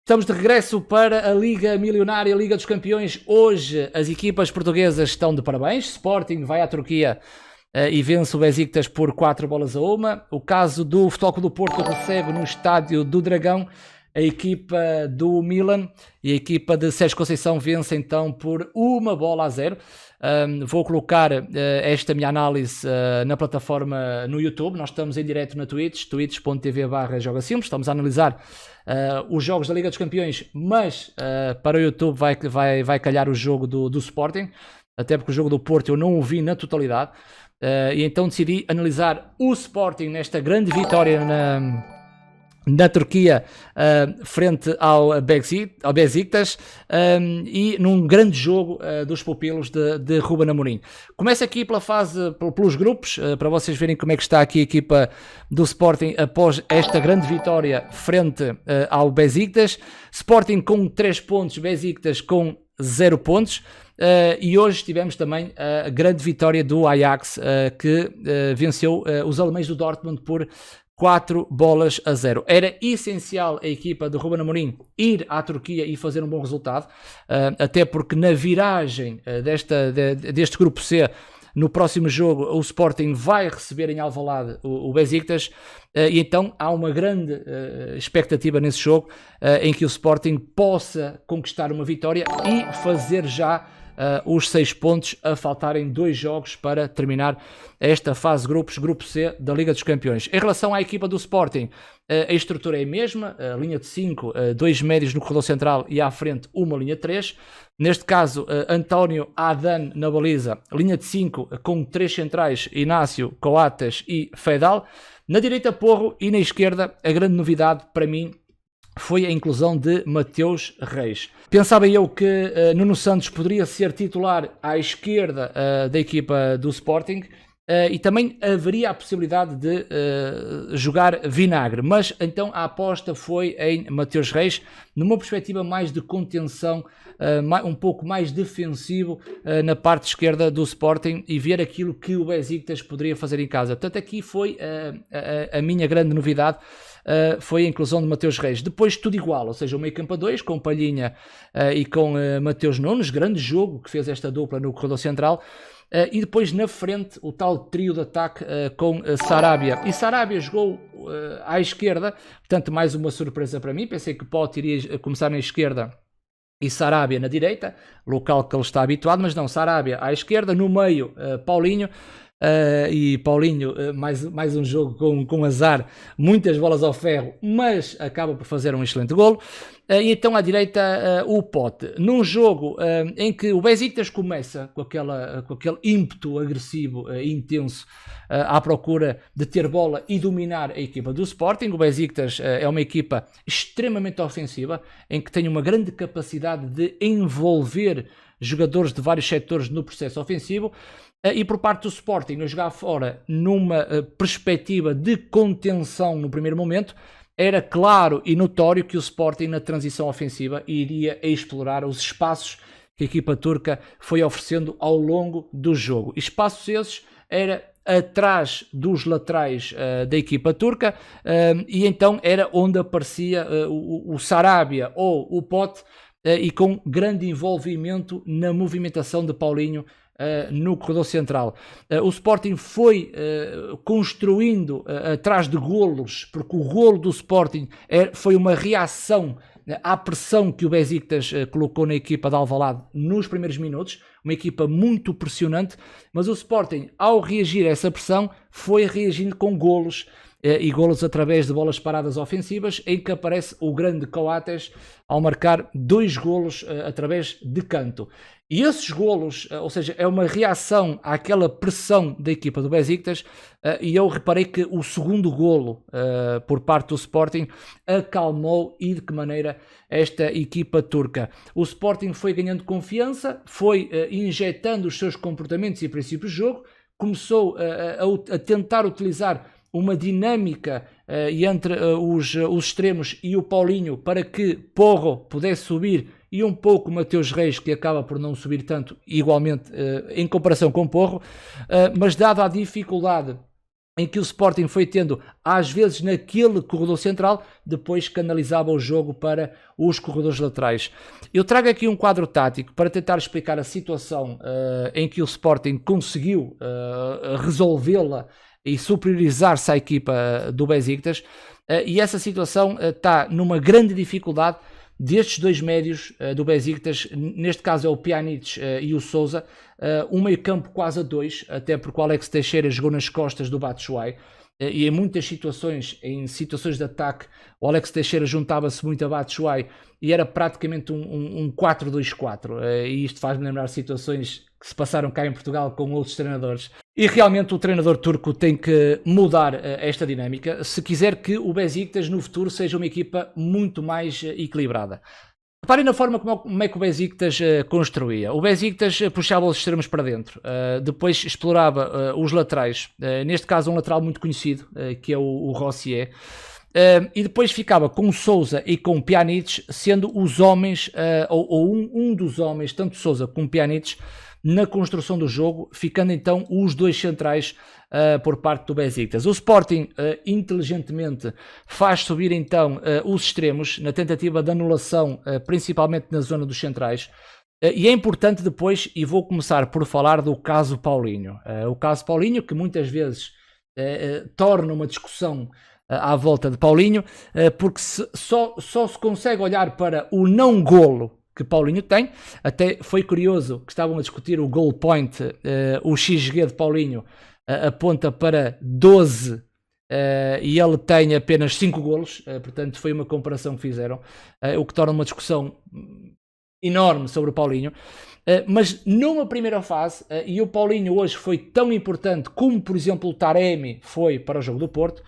Estamos de regresso para a Liga Milionária, a Liga dos Campeões. Hoje as equipas portuguesas estão de parabéns. Sporting vai à Turquia e vence o Besiktas por 4-1. O caso do Futebol Clube do Porto recebe no Estádio do Dragão a equipa do Milan e a equipa de Sérgio Conceição vence então por 1-0. Vou colocar esta minha análise na plataforma no YouTube. Nós estamos em direto na Twitch, twitch.tv/jogasimples. Estamos a analisar os jogos da Liga dos Campeões, mas para o YouTube vai calhar o jogo do Sporting, até porque o jogo do Porto eu não o vi na totalidade, e então decidi analisar o Sporting nesta grande vitória na Turquia frente ao Besiktas e num grande jogo dos pupilos de Ruben Amorim. Começa aqui pelos grupos, para vocês verem como é que está aqui a equipa do Sporting após esta grande vitória frente ao Besiktas. Sporting com 3 pontos, Besiktas com 0 pontos. E hoje tivemos também a grande vitória do Ajax, que venceu os alemães do Dortmund por 4-0. Era essencial a equipa de Ruben Amorim ir à Turquia e fazer um bom resultado, até porque na viragem deste grupo C, no próximo jogo, o Sporting vai receber em Alvalade o Besiktas, e então há uma grande expectativa nesse jogo, em que o Sporting possa conquistar uma vitória e fazer já os 6 pontos, a faltarem 2 jogos para terminar esta fase grupos, grupo C da Liga dos Campeões. Em relação à equipa do Sporting, a estrutura é a mesma, a linha de 5, 2 médios no corredor central e à frente uma linha de 3. Neste caso, António Adan na baliza, linha de 5 com 3 centrais, Inácio, Coates e Fedal. Na direita, Porro, e na esquerda, a grande novidade para mim foi a inclusão de Mateus Reis. Pensava eu que Nuno Santos poderia ser titular à esquerda da equipa do Sporting, e também haveria a possibilidade de jogar Vinagre, mas então a aposta foi em Mateus Reis, numa perspectiva mais de contenção, um pouco mais defensivo na parte esquerda do Sporting, e ver aquilo que o Besiktas poderia fazer em casa. Portanto, aqui foi a minha grande novidade, foi a inclusão de Mateus Reis. Depois tudo igual, ou seja, o meio campo a 2, com Palhinha e com Mateus Nunes, grande jogo que fez esta dupla no corredor central. E depois na frente o tal trio de ataque com Sarabia. E Sarabia jogou à esquerda, portanto mais uma surpresa para mim. Pensei que Pote iria começar na esquerda e Sarabia na direita, local que ele está habituado, mas não, Sarabia à esquerda, no meio Paulinho. E Paulinho, mais um jogo com azar, muitas bolas ao ferro, mas acaba por fazer um excelente golo. E então à direita o Pote, num jogo em que o Besiktas começa com aquele ímpeto agressivo, intenso, à procura de ter bola e dominar a equipa do Sporting. O Besiktas é uma equipa extremamente ofensiva, em que tem uma grande capacidade de envolver jogadores de vários setores no processo ofensivo. E por parte do Sporting, a jogar fora numa perspectiva de contenção no primeiro momento, era claro e notório que o Sporting na transição ofensiva iria explorar os espaços que a equipa turca foi oferecendo ao longo do jogo. Espaços esses era atrás dos laterais da equipa turca, e então era onde aparecia o Sarabia ou o Pote, e com grande envolvimento na movimentação de Paulinho no corredor central. O Sporting foi construindo atrás de golos, porque o golo do Sporting foi uma reação à pressão que o Besiktas colocou na equipa de Alvalade nos primeiros minutos, uma equipa muito pressionante, mas o Sporting, ao reagir a essa pressão, foi reagindo com golos, e golos através de bolas paradas ofensivas, em que aparece o grande Coates ao marcar 2 golos através de canto. E esses golos, ou seja, é uma reação àquela pressão da equipa do Besiktas, e eu reparei que o segundo golo por parte do Sporting acalmou, e de que maneira, esta equipa turca. O Sporting foi ganhando confiança, foi injetando os seus comportamentos e princípios de jogo, começou a tentar utilizar uma dinâmica entre os extremos e o Paulinho, para que Porro pudesse subir, e um pouco Mateus Reis, que acaba por não subir tanto, igualmente em comparação com Porro, mas dada a dificuldade em que o Sporting foi tendo, às vezes naquele corredor central, depois canalizava o jogo para os corredores laterais. Eu trago aqui um quadro tático para tentar explicar a situação em que o Sporting conseguiu resolvê-la e superiorizar-se à equipa do Besiktas, e essa situação está numa grande dificuldade destes dois médios do Besiktas, neste caso é o Pjanic e o Sousa, um meio campo quase a dois, até porque o Alex Teixeira jogou nas costas do Batshuayi, e em muitas situações, em situações de ataque, o Alex Teixeira juntava-se muito a Batshuayi e era praticamente um 4-2-4, e isto faz-me lembrar situações que se passaram cá em Portugal com outros treinadores. E realmente o treinador turco tem que mudar esta dinâmica se quiser que o Besiktas no futuro seja uma equipa muito mais equilibrada. Reparem na forma como é que o Besiktas construía. O Besiktas puxava os extremos para dentro, depois explorava os laterais, neste caso um lateral muito conhecido, que é o Rossier, e depois ficava com o Sousa e com o Pjanic, sendo os homens, ou um dos homens, tanto Sousa como Pjanic, na construção do jogo, ficando então os dois centrais por parte do Besiktas. O Sporting inteligentemente faz subir então os extremos na tentativa de anulação, principalmente na zona dos centrais. E é importante depois, e vou começar por falar do caso Paulinho. O caso Paulinho, que muitas vezes torna uma discussão à volta de Paulinho, porque só se consegue olhar para o não golo que Paulinho tem. Até foi curioso que estavam a discutir o goal point, o XG de Paulinho aponta para 12 e ele tem apenas 5 golos, portanto foi uma comparação que fizeram, o que torna uma discussão enorme sobre o Paulinho, mas numa primeira fase, e o Paulinho hoje foi tão importante como por exemplo o Taremi foi para o jogo do Porto,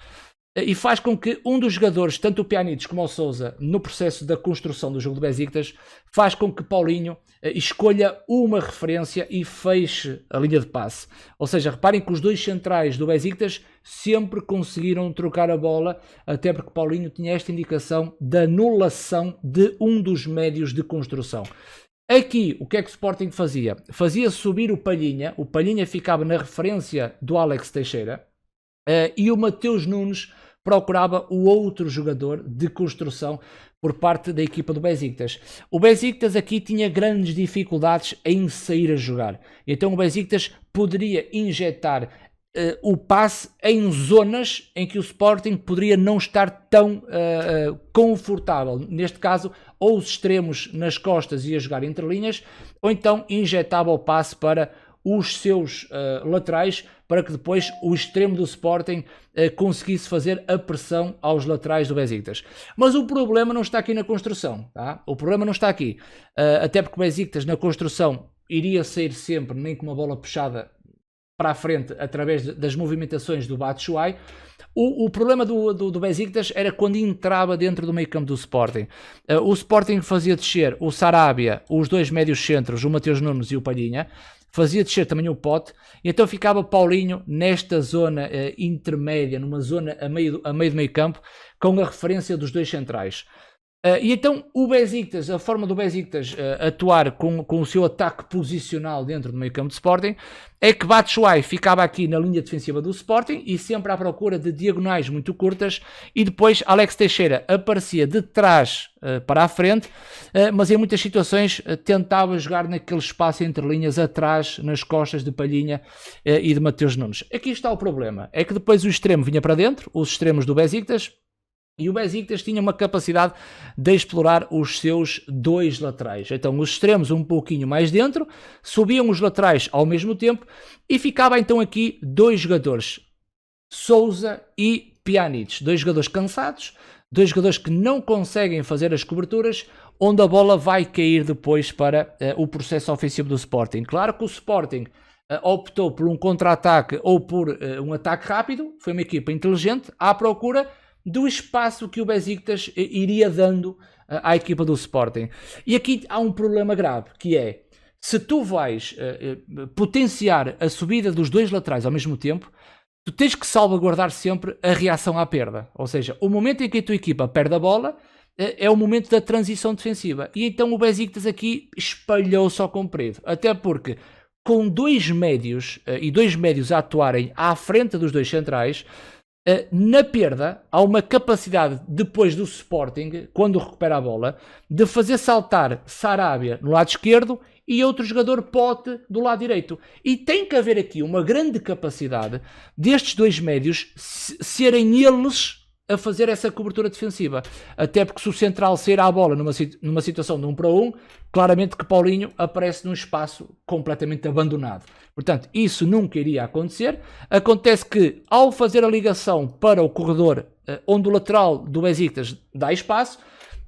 e faz com que um dos jogadores, tanto o Pjanic como o Sousa, no processo da construção do jogo do Besiktas, faz com que Paulinho escolha uma referência e feche a linha de passe. Ou seja, reparem que os dois centrais do Besiktas sempre conseguiram trocar a bola, até porque Paulinho tinha esta indicação da anulação de um dos médios de construção. Aqui, o que é que o Sporting fazia? Fazia subir o Palhinha ficava na referência do Alex Teixeira, e o Mateus Nunes procurava o outro jogador de construção por parte da equipa do Besiktas. O Besiktas aqui tinha grandes dificuldades em sair a jogar. Então o Besiktas poderia injetar o passe em zonas em que o Sporting poderia não estar tão confortável. Neste caso, ou os extremos nas costas ia jogar entre linhas, ou então injetava o passe para os seus laterais, para que depois o extremo do Sporting conseguisse fazer a pressão aos laterais do Besiktas. Mas o problema não está aqui na construção, tá? O problema não está aqui, até porque o Besiktas na construção iria sair sempre nem com uma bola puxada para a frente através das movimentações do Batshuayi. O problema do Besiktas era quando entrava dentro do meio campo do Sporting. O Sporting fazia descer o Sarabia, os dois médios centros, o Mateus Nunes e o Palhinha, fazia descer também o Pote, e então ficava Paulinho nesta zona intermédia, numa zona a meio do meio campo, com a referência dos dois centrais. E então o Besiktas, a forma do Besiktas atuar com o seu ataque posicional dentro do meio campo do Sporting, é que Batshuayi ficava aqui na linha defensiva do Sporting e sempre à procura de diagonais muito curtas, e depois Alex Teixeira aparecia de trás para a frente, mas em muitas situações tentava jogar naquele espaço entre linhas atrás, nas costas de Palhinha e de Mateus Nunes. Aqui está o problema, é que depois o extremo vinha para dentro, os extremos do Besiktas, e o Besiktas tinha uma capacidade de explorar os seus dois laterais. Então os extremos um pouquinho mais dentro, subiam os laterais ao mesmo tempo, e ficava então aqui dois jogadores, Sousa e Pjanic, dois jogadores cansados, dois jogadores que não conseguem fazer as coberturas, onde a bola vai cair depois para o processo ofensivo do Sporting. Claro que o Sporting optou por um contra-ataque ou por um ataque rápido, foi uma equipa inteligente, à procura do espaço que o Besiktas iria dando à equipa do Sporting. E aqui há um problema grave, que é, se tu vais potenciar a subida dos dois laterais ao mesmo tempo, tu tens que salvaguardar sempre a reação à perda. Ou seja, o momento em que a tua equipa perde a bola é o momento da transição defensiva. E então o Besiktas aqui espalhou-se ao comprido. Até porque com dois médios e dois médios a atuarem à frente dos dois centrais, na perda, há uma capacidade depois do Sporting, quando recupera a bola, de fazer saltar Sarabia no lado esquerdo e outro jogador Pote do lado direito. E tem que haver aqui uma grande capacidade destes dois médios serem eles a fazer essa cobertura defensiva. Até porque se o central sair à bola numa situação de 1 para 1, claramente que Paulinho aparece num espaço completamente abandonado. Portanto, isso nunca iria acontecer. Acontece que, ao fazer a ligação para o corredor onde o lateral do Besiktas dá espaço,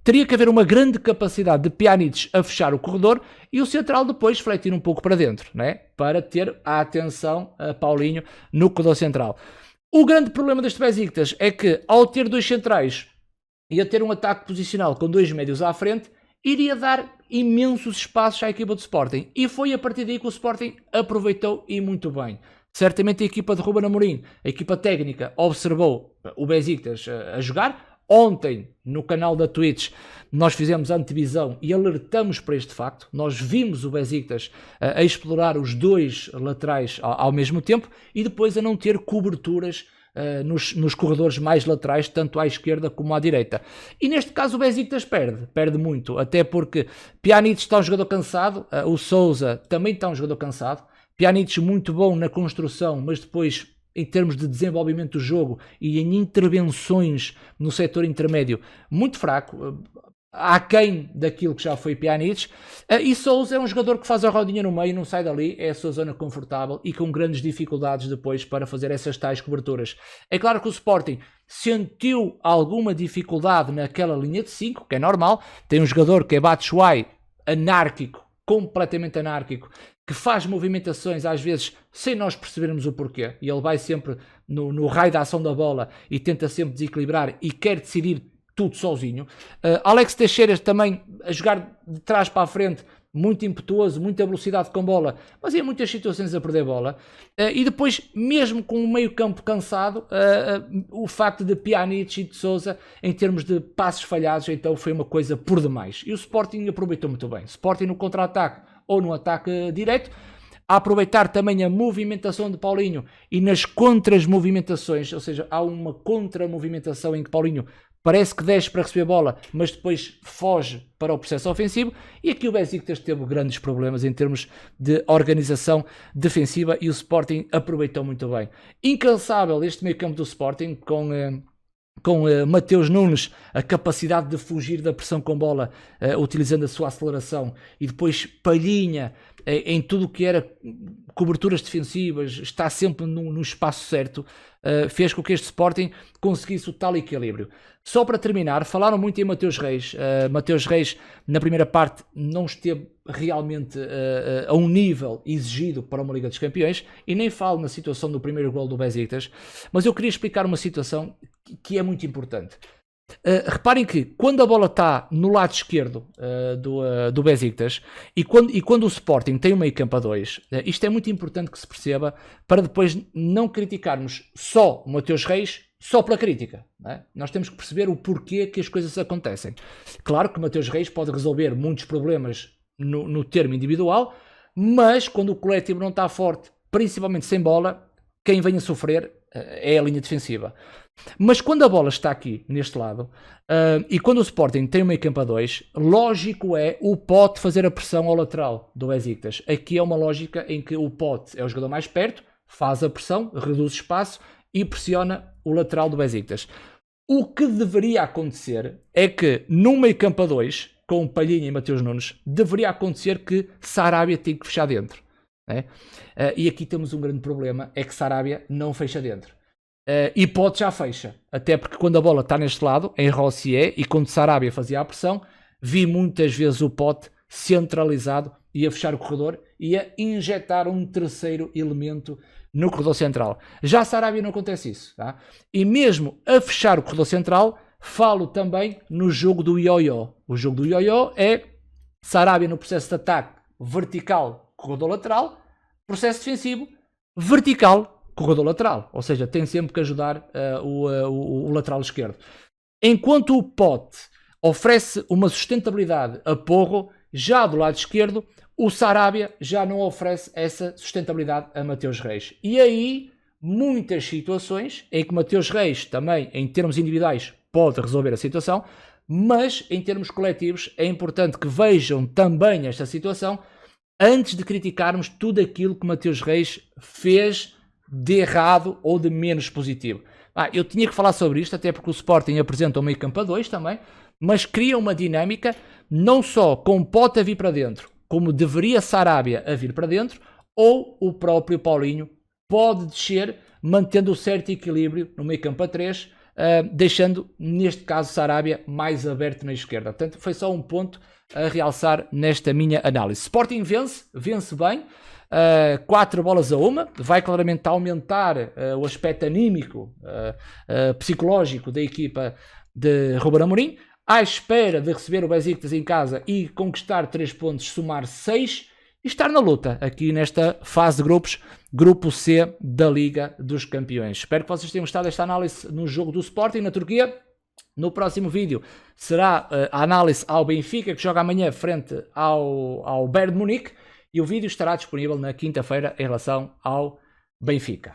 teria que haver uma grande capacidade de Pjanic a fechar o corredor e o central depois fletir um pouco para dentro, né? Para ter a atenção a Paulinho no corredor central. O grande problema deste Besiktas é que, ao ter dois centrais e a ter um ataque posicional com dois médios à frente, iria dar imensos espaços à equipa do Sporting. E foi a partir daí que o Sporting aproveitou e muito bem. Certamente a equipa de Ruben Amorim, a equipa técnica, observou o Besiktas a jogar. Ontem, no canal da Twitch, nós fizemos a antevisão e alertamos para este facto. Nós vimos o Besiktas a explorar os dois laterais ao mesmo tempo e depois a não ter coberturas nos corredores mais laterais, tanto à esquerda como à direita. E neste caso o Besiktas perde muito, até porque Pjanic está um jogador cansado, o Sousa também está um jogador cansado, Pjanic muito bom na construção, mas depois em termos de desenvolvimento do jogo e em intervenções no setor intermédio, muito fraco, aquém daquilo que já foi Pjanic, e Sousa é um jogador que faz a rodinha no meio, não sai dali, é a sua zona confortável e com grandes dificuldades depois para fazer essas tais coberturas. É claro que o Sporting sentiu alguma dificuldade naquela linha de 5, que é normal, tem um jogador que é Batshuayi, anárquico, completamente anárquico, que faz movimentações às vezes sem nós percebermos o porquê, e ele vai sempre no raio da ação da bola e tenta sempre desequilibrar e quer decidir tudo sozinho. Alex Teixeira também a jogar de trás para a frente, muito impetuoso, muita velocidade com bola, mas em muitas situações a perder bola. E depois, mesmo com o meio campo cansado, o facto de Pjanic e de Sousa, em termos de passos falhados, então foi uma coisa por demais. E o Sporting aproveitou muito bem. Sporting no contra-ataque ou no ataque direto, a aproveitar também a movimentação de Paulinho e nas contras-movimentações, ou seja, há uma contra-movimentação em que Paulinho parece que desce para receber bola, mas depois foge para o processo ofensivo, e aqui o Besiktas teve grandes problemas em termos de organização defensiva e o Sporting aproveitou muito bem. Incansável este meio campo do Sporting, com Mateus Nunes, a capacidade de fugir da pressão com bola, utilizando a sua aceleração, e depois Palhinha em tudo o que era coberturas defensivas, está sempre no espaço certo, fez com que este Sporting conseguisse o tal equilíbrio. Só para terminar, falaram muito em Mateus Reis. Mateus Reis, na primeira parte, não esteve realmente a um nível exigido para uma Liga dos Campeões, e nem falo na situação do primeiro gol do Besiktas, mas eu queria explicar uma situação que é muito importante. Reparem que quando a bola está no lado esquerdo do Besiktas e quando o Sporting tem um meio campo a 2, isto é muito importante que se perceba, para depois não criticarmos só o Mateus Reis só pela crítica, não é? Nós temos que perceber o porquê que as coisas acontecem. Claro que o Mateus Reis pode resolver muitos problemas no termo individual, mas quando o coletivo não está forte, principalmente sem bola, quem vem a sofrer é a linha defensiva. Mas quando a bola está aqui, neste lado, e quando o Sporting tem um meio campo a 2, lógico é o Pote fazer a pressão ao lateral do Besiktas. Aqui é uma lógica em que o Pote é o jogador mais perto, faz a pressão, reduz o espaço e pressiona o lateral do Besiktas. O que deveria acontecer é que num meio campo a 2, com Palhinha e Mateus Nunes, deveria acontecer que Sarabia tem que fechar dentro. Né? E aqui temos um grande problema, é que Sarabia não fecha dentro. E Pote já fecha, até porque quando a bola está neste lado, em Rossier, e quando Sarabia fazia a pressão, vi muitas vezes o Pote centralizado e a fechar o corredor e a injetar um terceiro elemento no corredor central. Já Sarabia não acontece isso. Tá? E mesmo a fechar o corredor central, falo também no jogo do ioiô. O jogo do ioiô é Sarabia no processo de ataque vertical, corredor lateral, processo defensivo, vertical, corredor lateral, ou seja, tem sempre que ajudar o lateral esquerdo. Enquanto o Pote oferece uma sustentabilidade a Porro, já do lado esquerdo, o Sarabia já não oferece essa sustentabilidade a Mateus Reis. E aí, muitas situações em que Mateus Reis também, em termos individuais, pode resolver a situação, mas em termos coletivos é importante que vejam também esta situação antes de criticarmos tudo aquilo que Mateus Reis fez de errado ou de menos positivo. Eu tinha que falar sobre isto, até porque o Sporting apresenta um meio campo a 2 também, mas cria uma dinâmica não só com Pote a vir para dentro, como deveria Sarabia a vir para dentro, ou o próprio Paulinho pode descer, mantendo o certo equilíbrio no meio campo a 3, deixando, neste caso, Sarabia mais aberto na esquerda. Portanto, foi só um ponto a realçar nesta minha análise. Sporting vence bem, 4-1, vai claramente aumentar o aspecto anímico, psicológico da equipa de Ruben Amorim, à espera de receber o Besiktas em casa e conquistar 3 pontos, somar 6 e estar na luta aqui nesta fase de grupos, grupo C da Liga dos Campeões. Espero que vocês tenham gostado desta análise no jogo do Sporting na Turquia. No próximo vídeo será a análise ao Benfica, que joga amanhã frente ao Bayern de Munique, e o vídeo estará disponível na quinta-feira em relação ao Benfica.